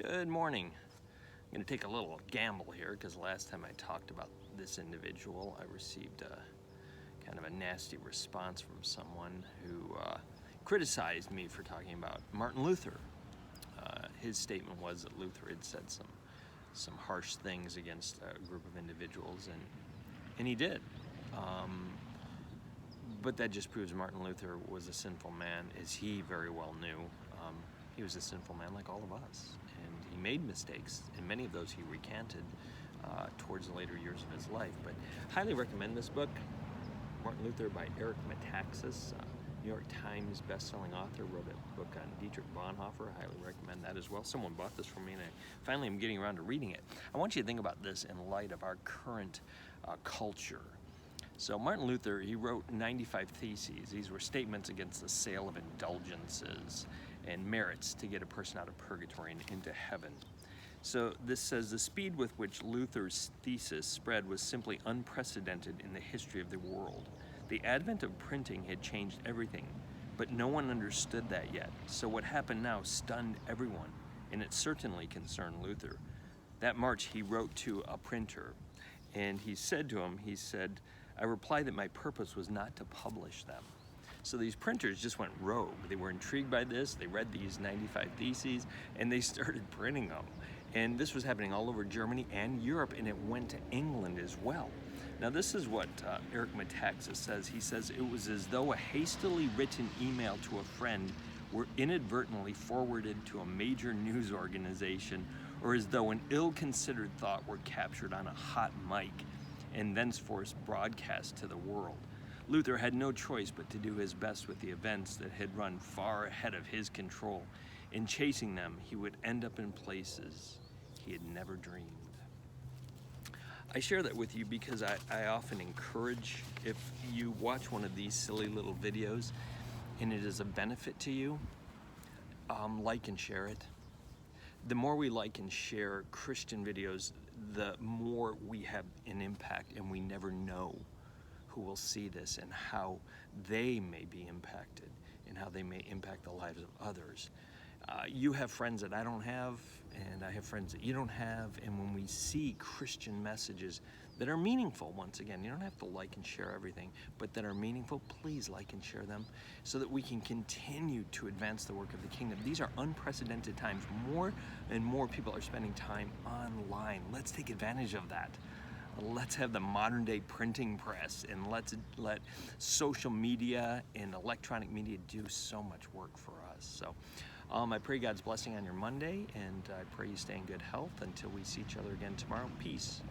Good morning. I'm going to take a little gamble here because last time I talked about this individual, I received kind of a nasty response from someone who criticized me for talking about Martin Luther. His statement was that Luther had said some harsh things against a group of individuals, and he did. But that just proves Martin Luther was a sinful man, as he very well knew. He was a sinful man like all of us, and he made mistakes, and many of those he recanted towards the later years of his life. But highly recommend this book, Martin Luther by Eric Metaxas, New York Times best-selling author, wrote a book on Dietrich Bonhoeffer. I highly recommend that as well. Someone bought this from me, and I finally am getting around to reading it. I want you to think about this in light of our current culture. So Martin Luther, he wrote 95 Theses. These were statements against the sale of indulgences and merits to get a person out of purgatory and into heaven. So this says, the speed with which Luther's thesis spread was simply unprecedented in the history of the world. The advent of printing had changed everything, but no one understood that yet. So what happened now stunned everyone, and it certainly concerned Luther. That March, he wrote to a printer, and he said to him, I replied that my purpose was not to publish them. So these printers just went rogue. They were intrigued by this. They read these 95 Theses, and they started printing them. And this was happening all over Germany and Europe, and it went to England as well. Now this is what Eric Metaxas says. He says, it was as though a hastily written email to a friend were inadvertently forwarded to a major news organization, or as though an ill-considered thought were captured on a hot mic and thenceforth broadcast to the world. Luther had no choice but to do his best with the events that had run far ahead of his control. In chasing them, he would end up in places he had never dreamed. I share that with you because I often encourage, if you watch one of these silly little videos and it is a benefit to you, like and share it. The more we like and share Christian videos, the more we have an impact, and we never know who will see this and how they may be impacted and how they may impact the lives of others. You have friends that I don't have, and I have friends that you don't have, and when we see Christian messages that are meaningful, once again, you don't have to like and share everything, but that are meaningful, please like and share them so that we can continue to advance the work of the kingdom. These are unprecedented times. More and more people are spending time online. Let's take advantage of that. Let's have the modern day printing press, and let's let social media and electronic media do so much work for us. So I pray God's blessing on your Monday, and I pray you stay in good health until we see each other again tomorrow. Peace.